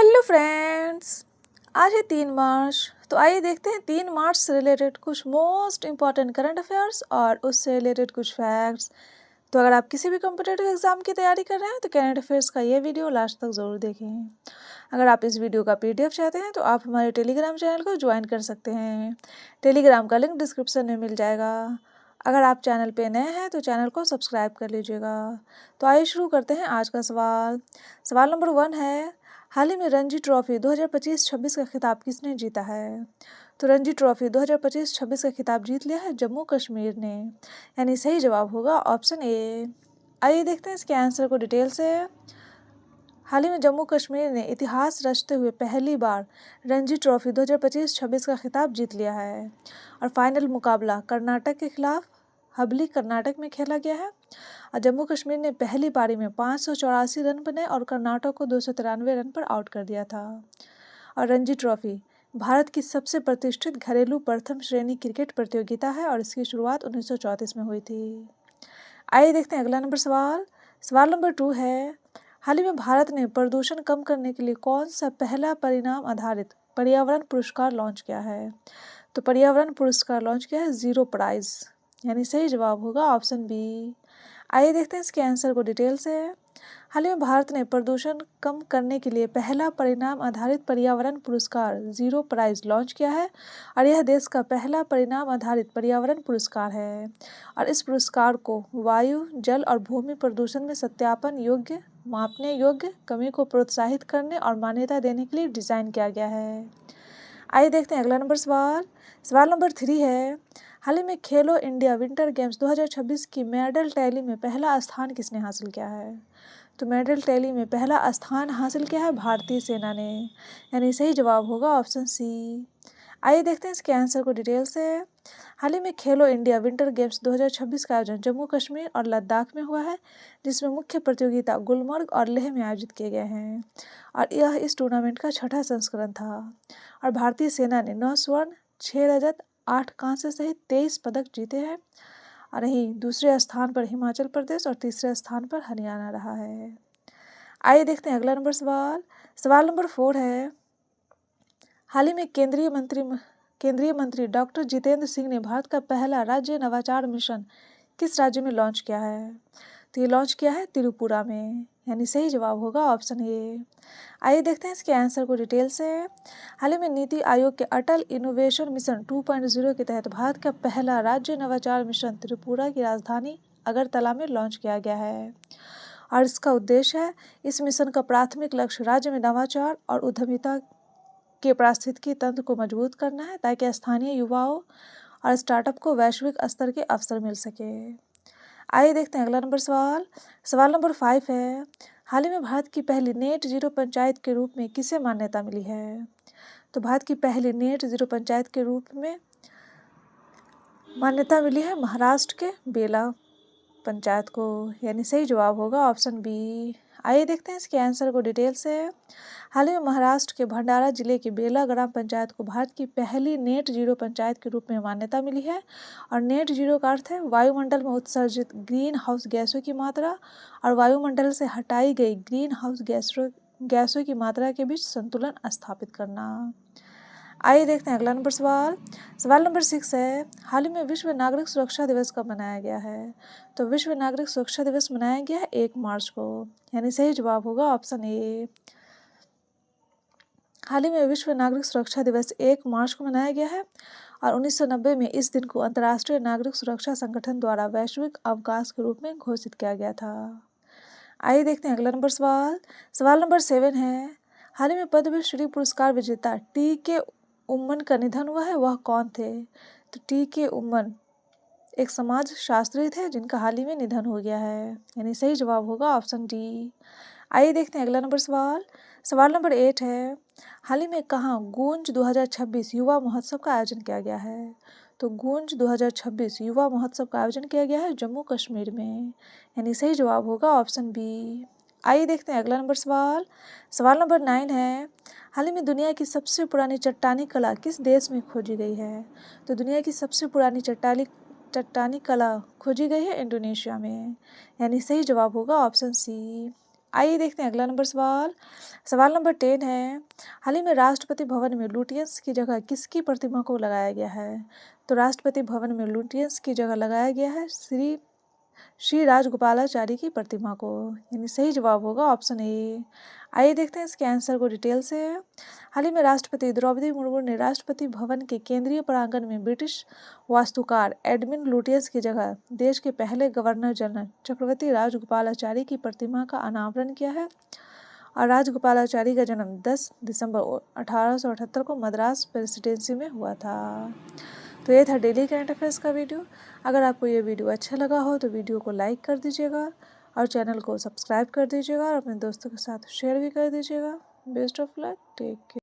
Hello friends, आज है 3 मार्च। तो आइए देखते हैं 3 मार्च से रिलेटेड कुछ मोस्ट इम्पॉर्टेंट करंट अफेयर्स और उससे रिलेटेड कुछ फैक्ट्स। तो अगर आप किसी भी कॉम्पिटिटिव एग्जाम की तैयारी कर रहे हैं तो करंट अफेयर्स का ये वीडियो लास्ट तक ज़रूर देखें। अगर आप इस वीडियो का PDF चाहते हैं तो आप हमारे टेलीग्राम चैनल को ज्वाइन कर सकते हैं। टेलीग्राम का लिंक डिस्क्रिप्शन में मिल जाएगा। अगर आप चैनल पे नए हैं तो चैनल को सब्सक्राइब कर लीजिएगा। तो आइए शुरू करते हैं आज का सवाल। सवाल नंबर 1 है, हाल ही में रणजी ट्रॉफी 2025-26 का खिताब किसने जीता है? तो रणजी ट्रॉफी 2025-26 का खिताब जीत लिया है जम्मू कश्मीर ने, यानी सही जवाब होगा ऑप्शन ए। आइए देखते हैं इसके आंसर को डिटेल से। हाल ही में जम्मू कश्मीर ने इतिहास रचते हुए पहली बार रणजी ट्रॉफी 2025-26 का खिताब जीत लिया है और फाइनल मुकाबला कर्नाटक के खिलाफ हबली कर्नाटक में खेला गया है। और जम्मू कश्मीर ने पहली पारी में 584 रन बने और कर्नाटक को 293 रन पर आउट कर दिया था। और रणजी ट्रॉफी भारत की सबसे प्रतिष्ठित घरेलू प्रथम श्रेणी क्रिकेट प्रतियोगिता है और इसकी शुरुआत 1934 में हुई थी। आइए देखते हैं अगला नंबर सवाल। सवाल नंबर 2 है, हाल ही में भारत ने प्रदूषण कम करने के लिए कौन सा पहला परिणाम आधारित पर्यावरण पुरस्कार लॉन्च किया है? तो पर्यावरण पुरस्कार लॉन्च किया है जीरो प्राइज, यानी सही जवाब होगा ऑप्शन बी। आइए देखते हैं इसके आंसर को डिटेल से। हाल ही में भारत ने प्रदूषण कम करने के लिए पहला परिणाम आधारित पर्यावरण पुरस्कार जीरो प्राइज लॉन्च किया है और यह देश का पहला परिणाम आधारित पर्यावरण पुरस्कार है। और इस पुरस्कार को वायु, जल और भूमि प्रदूषण में सत्यापन योग्य, मापने योग्य कमी को प्रोत्साहित करने और मान्यता देने के लिए डिज़ाइन किया गया है। आइए देखते हैं अगला नंबर सवाल। सवाल नंबर 3 है, हाल ही में खेलो इंडिया विंटर गेम्स 2026 की मेडल टैली में पहला स्थान किसने हासिल किया है? तो मेडल टैली में पहला स्थान हासिल किया है भारतीय सेना ने, यानी सही जवाब होगा ऑप्शन सी। आइए देखते हैं इसके आंसर को डिटेल से। हाल ही में खेलो इंडिया विंटर गेम्स 2026 का आयोजन जम्मू कश्मीर और लद्दाख में हुआ है, जिसमें मुख्य प्रतियोगिता गुलमर्ग और लेह में आयोजित किए गए हैं और यह इस टूर्नामेंट का 6ठा संस्करण था। और भारतीय सेना ने 9 स्वर्ण, 6 रजत, 8 कांस्य सहित 23 पदक जीते हैं। और यहीं दूसरे स्थान पर हिमाचल प्रदेश और तीसरे स्थान पर हरियाणा रहा है। आइए देखते हैं अगला नंबर सवाल। सवाल नंबर 4 है, हाल ही में केंद्रीय मंत्री डॉक्टर जितेंद्र सिंह ने भारत का पहला राज्य नवाचार मिशन किस राज्य में लॉन्च किया है? तो ये लॉन्च किया है त्रिपुरा में, यानी सही जवाब होगा ऑप्शन ए। आइए देखते हैं इसके आंसर को डिटेल से। हाल ही में नीति आयोग के अटल इनोवेशन मिशन 2.0 के तहत भारत का पहला राज्य नवाचार मिशन त्रिपुरा की राजधानी अगरतला में लॉन्च किया गया है और इसका उद्देश्य है, इस मिशन का प्राथमिक लक्ष्य राज्य में नवाचार और उद्यमिता के पारिस्थितिकी तंत्र को मजबूत करना है ताकि स्थानीय युवाओं और स्टार्टअप को वैश्विक स्तर के अवसर मिल सके। आइए देखते हैं अगला नंबर सवाल। सवाल नंबर 5 है, हाल ही में भारत की पहली नेट जीरो पंचायत के रूप में किसे मान्यता मिली है? तो भारत की पहली नेट जीरो पंचायत के रूप में मान्यता मिली है महाराष्ट्र के बेला पंचायत को, यानी सही जवाब होगा ऑप्शन बी। आइए देखते हैं इसके आंसर को डिटेल से। हाल ही में महाराष्ट्र के भंडारा जिले की बेला ग्राम पंचायत को भारत की पहली नेट जीरो पंचायत के रूप में मान्यता मिली है और नेट जीरो का अर्थ है वायुमंडल में उत्सर्जित ग्रीन हाउस गैसों की मात्रा और वायुमंडल से हटाई गई ग्रीन हाउस गैसों की मात्रा के बीच संतुलन स्थापित करना। आइए देखते हैं अगला नंबर सवाल। सवाल नंबर 6 है, हाल ही में विश्व नागरिक सुरक्षा दिवस कब मनाया गया है? तो विश्व नागरिक सुरक्षा दिवस मनाया गया है 1 मार्च को, यानी सही जवाब होगा ऑप्शन ए। हाल ही में विश्व नागरिक सुरक्षा दिवस 1 मार्च को मनाया गया है और 1990 में इस दिन को अंतर्राष्ट्रीय नागरिक सुरक्षा संगठन द्वारा वैश्विक अवकाश के रूप में घोषित किया गया था। आइए देखते हैं अगला नंबर सवाल। सवाल नंबर 7 है, हाल ही में पद्मश्री पुरस्कार विजेता टी.के. उम्मन का निधन हुआ है, वह कौन थे? तो टी.के. उम्मन एक समाज शास्त्री थे जिनका हाल ही में निधन हो गया है, यानी सही जवाब होगा ऑप्शन डी। आइए देखते हैं अगला नंबर सवाल। सवाल नंबर 8 है, हाल ही में कहाँ गूंज 2026 युवा महोत्सव का आयोजन किया गया है? तो गूंज 2026 युवा महोत्सव का आयोजन किया गया है जम्मू कश्मीर में, यानी सही जवाब होगा ऑप्शन बी। आइए देखते हैं अगला नंबर सवाल। सवाल नंबर 9 है, हाल ही में दुनिया की सबसे पुरानी चट्टानी कला किस देश में खोजी गई है? तो दुनिया की सबसे पुरानी चट्टानी कला खोजी गई है इंडोनेशिया में, यानी सही जवाब होगा ऑप्शन सी। आइए देखते हैं अगला सवाल। सवाल नंबर 10 है, हाल ही में राष्ट्रपति भवन में लुटियंस की जगह किसकी प्रतिमा को लगाया गया है? तो राष्ट्रपति भवन में लुटियंस की जगह लगाया गया है श्री राजगोपालाचारी की प्रतिमा को, यानी सही जवाब होगा ऑप्शन ए। आइए देखते हैं इसके आंसर को डिटेल से। हाल ही में राष्ट्रपति द्रौपदी मुर्मू ने राष्ट्रपति भवन के केंद्रीय प्रांगण में ब्रिटिश वास्तुकार एडमिन लुटियंस की जगह देश के पहले गवर्नर जनरल चक्रवर्ती राजगोपालाचारी की प्रतिमा का अनावरण किया है। और राजगोपालाचारी का जन्म 10 दिसंबर 1878 को मद्रास प्रेसिडेंसी में हुआ था। तो ये था डेली करंट अफेयर्स का वीडियो। अगर आपको ये वीडियो अच्छा लगा हो तो वीडियो को लाइक कर दीजिएगा और चैनल को सब्सक्राइब कर दीजिएगा और अपने दोस्तों के साथ शेयर भी कर दीजिएगा। Best of luck, take care.